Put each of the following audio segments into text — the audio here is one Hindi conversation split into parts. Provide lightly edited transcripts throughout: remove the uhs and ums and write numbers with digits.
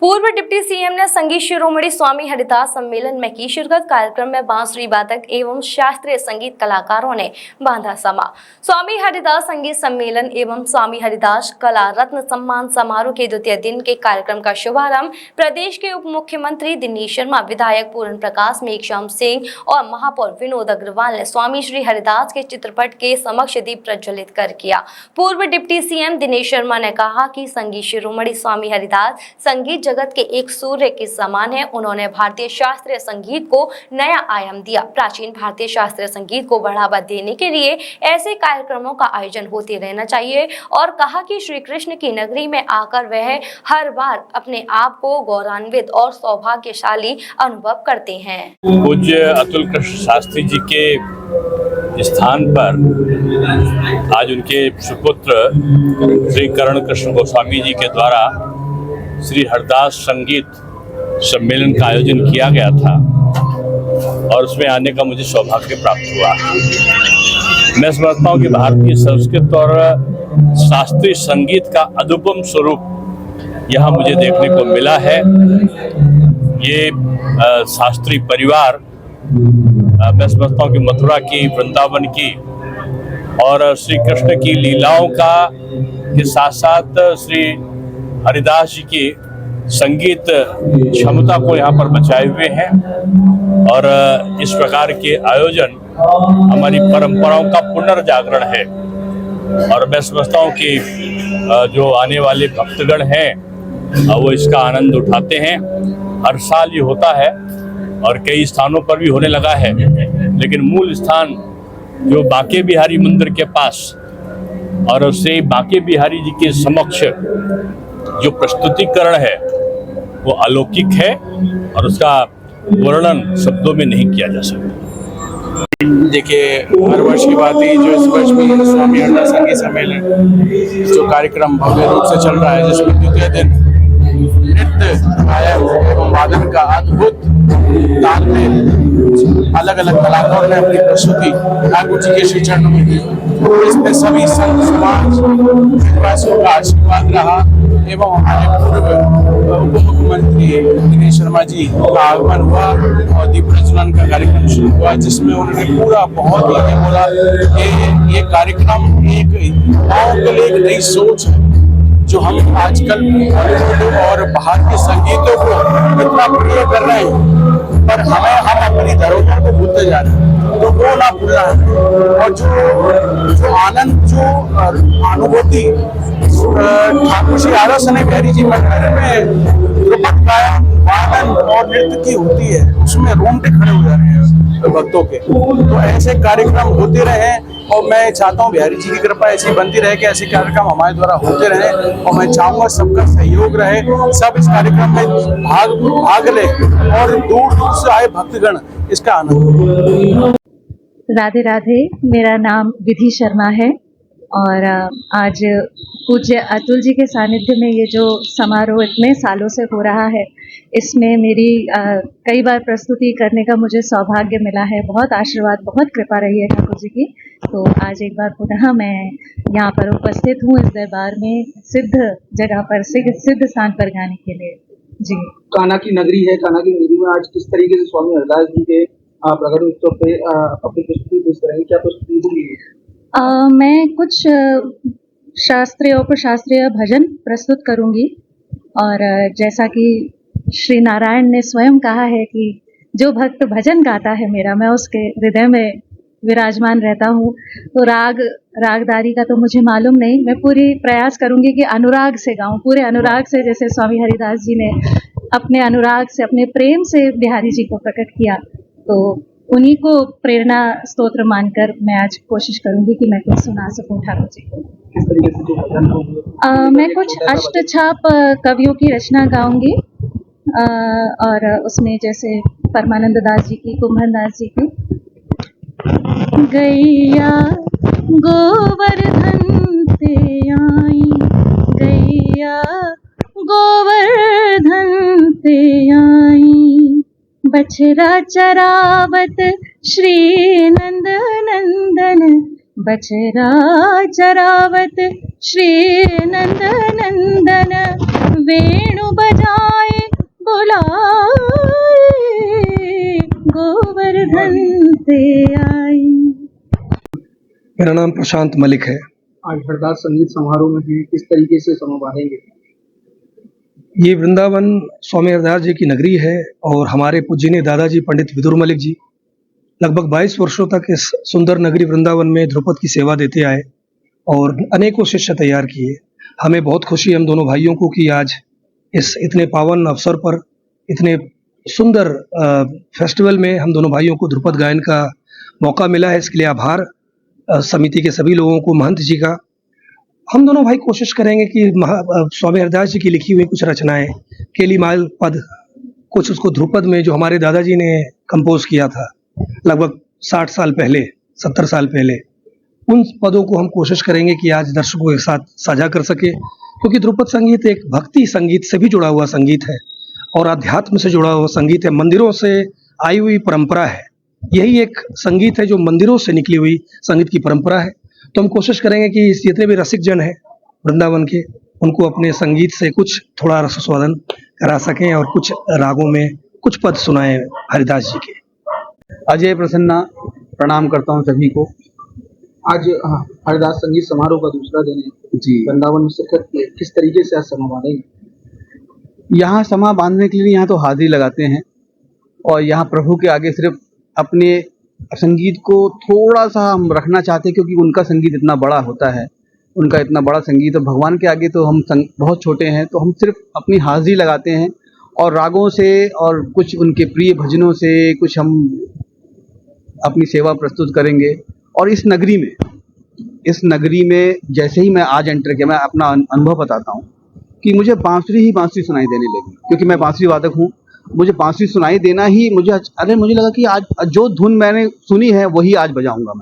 पूर्व डिप्टी सीएम ने संगीत शिरोमणि स्वामी हरिदास सम्मेलन में की शिरकत। कार्यक्रम में बांसुरी वादक एवं शास्त्रीय संगीत कलाकारों ने बांधा समा। स्वामी हरिदास संगीत सम्मेलन एवं स्वामी हरिदास कला रत्न सम्मान समारोह के द्वितीय दिन के कार्यक्रम का शुभारंभ प्रदेश के उप मुख्यमंत्री दिनेश शर्मा, विधायक पूर्ण प्रकाश, मेघश्याम सिंह और महापौर विनोद अग्रवाल ने स्वामी श्री हरिदास के चित्रपट के समक्ष दीप प्रज्वलित कर किया। पूर्व डिप्टी सीएम दिनेश शर्मा ने कहा कि संगीत शिरोमणि स्वामी हरिदास संगीत जगत के एक सूर्य के समान है। उन्होंने भारतीय शास्त्रीय संगीत को नया आयाम दिया। प्राचीन भारतीय शास्त्रीय संगीत को बढ़ावा देने के लिए ऐसे कार्यक्रमों का आयोजन होते रहना चाहिए और कहा कि श्री कृष्ण की नगरी में आकर वह हर बार अपने आप को गौरवान्वित और सौभाग्यशाली अनुभव करते हैं। पूज्य अतुल कृष्ण शास्त्री जी के स्थान पर आज उनके सुपुत्र श्री करण कृष्ण गोस्वामी जी के द्वारा श्री हरिदास संगीत सम्मेलन का आयोजन किया गया था और उसमें आने का मुझे सौभाग्य प्राप्त हुआ। मैं समझता हूँ कि भारतीय संस्कृत और शास्त्रीय संगीत का अनुपम स्वरूप यहाँ मुझे देखने को मिला है। ये शास्त्रीय परिवार मैं समझता हूँ कि मथुरा की, वृंदावन की और श्री कृष्ण की लीलाओं का के साथ साथ श्री हरिदास जी की संगीत क्षमता को यहाँ पर बचाए हुए हैं और इस प्रकार के आयोजन हमारी परंपराओं का पुनर्जागरण है। और मैं समझता हूँ कि जो आने वाले भक्तगण हैं वो इसका आनंद उठाते हैं। हर साल ये होता है और कई स्थानों पर भी होने लगा है, लेकिन मूल स्थान जो बांके बिहारी मंदिर के पास और उससे बांके बिहारी जी के समक्ष जो प्रस्तुतिकरण है वो अलौकिक है और उसका वर्णन शब्दों में नहीं किया जा सकता। देखिए, हर वर्ष की बात है, जो इस वर्ष भी स्वामी हरिदास संगीत सम्मेलन जो कार्यक्रम भव्य रूप से चल रहा है, जिसमें द्वितीय दिन नृत्य, गायन एवं वादन का अद्भुत तालमेल अलग अलग कलाकारों ने अपनी प्रस्तुति ठाकुर जी के श्री चरणों में दी। इसमें सभी संत समाज वासियों का आशीर्वाद रहा एवं हमारे पूर्व उप मुख्यमंत्री दिनेश शर्मा जी का आगमन हुआ और दीप प्रज्वलन का कार्यक्रम शुरू हुआ, जिसमें उन्होंने पूरा बहुत ही बोला कि ये कार्यक्रम एक गाँव के लिए एक नई सोच है जो हम आजकल बॉलीवुड और बाहर के संगीतों को इतना प्रिय कर रहे हैं, पर हम अपनी धरोहर को भूलते जा रहे हैं, तो वो ना भूलना है। और जो आनंद, जो अनुभूति ठाकुर श्री आरासने बिहारी जी मंदिर में ध्रुपद गायन, वादन और नृत्य की होती है, उसमें रोंगटे खड़े हो जा रहे हैं भक्तों के। तो ऐसे कार्यक्रम होते रहे और मैं चाहता हूँ बिहारी जी की कृपा ऐसी बनती रहे कि ऐसे कार्यक्रम हमारे द्वारा होते रहे और मैं चाहूँगा सबका सहयोग रहे, सब इस कार्यक्रम में भाग ले और दूर दूर से आए भक्तगण इसका आनंद। राधे राधे, मेरा नाम विधि शर्मा है और आज पूज्य अतुल जी के सानिध्य में ये जो समारोह इतने सालों से हो रहा है, इसमें मेरी कई बार प्रस्तुति करने का मुझे सौभाग्य मिला है। बहुत आशीर्वाद, बहुत कृपा रही है ठाकुर जी की। तो आज एक बार पुनः मैं यहाँ पर उपस्थित हूँ इस दरबार में, सिद्ध जगह पर, सिद्ध स्थान पर गाने के लिए। जी, कान्हा की नगरी है। कान्हा की नगरी में आज किस तरीके से स्वामी हरिदास जी के प्रकट उत्सव पे अपनी प्रस्तुति पेश करेंगे, क्या प्रस्तुति होगी? मैं कुछ शास्त्रीय उपशास्त्रीय भजन प्रस्तुत करूंगी और जैसा कि श्री नारायण ने स्वयं कहा है कि जो भक्त भजन गाता है मेरा, मैं उसके हृदय में विराजमान रहता हूँ। तो रागदारी का तो मुझे मालूम नहीं, मैं पूरी प्रयास करूंगी कि अनुराग से गाऊं, पूरे अनुराग से, जैसे स्वामी हरिदास जी ने अपने अनुराग से, अपने प्रेम से बिहारी जी को प्रकट किया। तो उन्हीं को प्रेरणा स्तोत्र मानकर मैं आज कोशिश करूंगी कि मैं कुछ सुना सकूं ठाकुर जी को। मैं कुछ अष्टछाप कवियों की रचना गाऊंगी और उसमें जैसे परमानंद दास जी की, कुंभन दास जी की। गैया गोवर्धन ते आई, गैया गोवर्धन ते आई, बछरा चरावत श्री नंद नंदन, बछरा चरावत श्री नंद नंदन, वेणु बजाए मेरा नाम प्रशांत मलिक है। आज हरदास संगीत समारोह में हैं, किस तरीके से समय बांधेंगे? ये वृंदावन स्वामी हरदास जी की नगरी है और हमारे पूजनीय दादाजी पंडित विदुर मलिक जी लगभग 22 वर्षों तक इस सुंदर नगरी वृंदावन में ध्रुपद की सेवा देते आए और अनेकों शिष्य तैयार किए। हमें बहुत खुशी है हम दोनों भाइयों को कि आज इस इतने पावन अवसर पर इतने सुंदर फेस्टिवल में हम दोनों भाइयों को ध्रुपद गायन का मौका मिला है। इसके लिए आभार समिति के सभी लोगों को, महंत जी का। हम दोनों भाई कोशिश करेंगे कि स्वामी हरदास जी की लिखी हुई कुछ रचनाएं, केलीमाल पद, कुछ उसको ध्रुपद में जो हमारे दादाजी ने कंपोज किया था लगभग 60 साल पहले, 70 साल पहले, उन पदों को हम कोशिश करेंगे कि आज दर्शकों के साथ साझा कर सके, क्योंकि ध्रुपद संगीत एक भक्ति संगीत से भी जुड़ा हुआ संगीत है और अध्यात्म से जुड़ा हुआ संगीत है, मंदिरों से आई हुई परंपरा है। यही एक संगीत है जो मंदिरों से निकली हुई संगीत की परंपरा है। तो हम कोशिश करेंगे कि जितने भी रसिक जन हैं वृंदावन के, उनको अपने संगीत से कुछ थोड़ा रसास्वादन करा सकें और कुछ रागों में कुछ पद सुनाएं हरिदास जी के। अजय प्रसन्ना, प्रणाम करता हूं सभी को। आज हरदास संगीत समारोह का दूसरा दिन है जी, वृंदावन में शिरकत की, किस तरीके से आज समय बांधेंगे? यहाँ समा बांधने के लिए यहाँ तो हाजिरी लगाते हैं और यहाँ प्रभु के आगे सिर्फ अपने संगीत को थोड़ा सा हम रखना चाहते हैं, क्योंकि उनका संगीत इतना बड़ा होता है, उनका इतना बड़ा संगीत, और भगवान के आगे तो हम बहुत छोटे हैं। तो हम सिर्फ अपनी हाजिरी लगाते हैं और रागों से और कुछ उनके प्रिय भजनों से कुछ हम अपनी सेवा प्रस्तुत करेंगे। और इस नगरी में जैसे ही मैं आज एंटर किया, मैं अपना अनुभव बताता हूँ कि मुझे बांसुरी सुनाई देने लगी, क्योंकि मैं बांसुरी वादक हूँ। मुझे बांसुरी सुनाई देना ही मुझे लगा कि आज जो धुन मैंने सुनी है वही आज बजाऊंगा।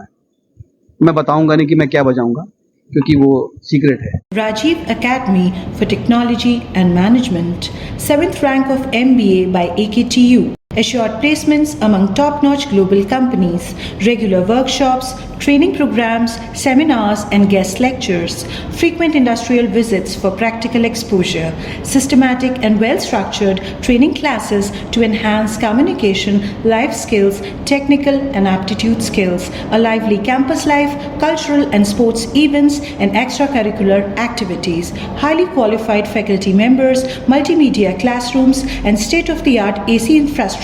मैं बताऊंगा नहीं कि मैं क्या बजाऊंगा, क्योंकि वो सीक्रेट है। Rajiv Academy for Technology and Management, 7th rank of MBA by AKTU. Assured placements among top-notch global companies, regular workshops, training programs, seminars and guest lectures, frequent industrial visits for practical exposure, systematic and well-structured training classes to enhance communication, life skills, technical and aptitude skills, a lively campus life, cultural and sports events and extracurricular activities, highly qualified faculty members, multimedia classrooms and state-of-the-art AC infrastructure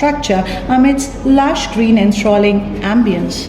amidst lush green and enthralling ambience.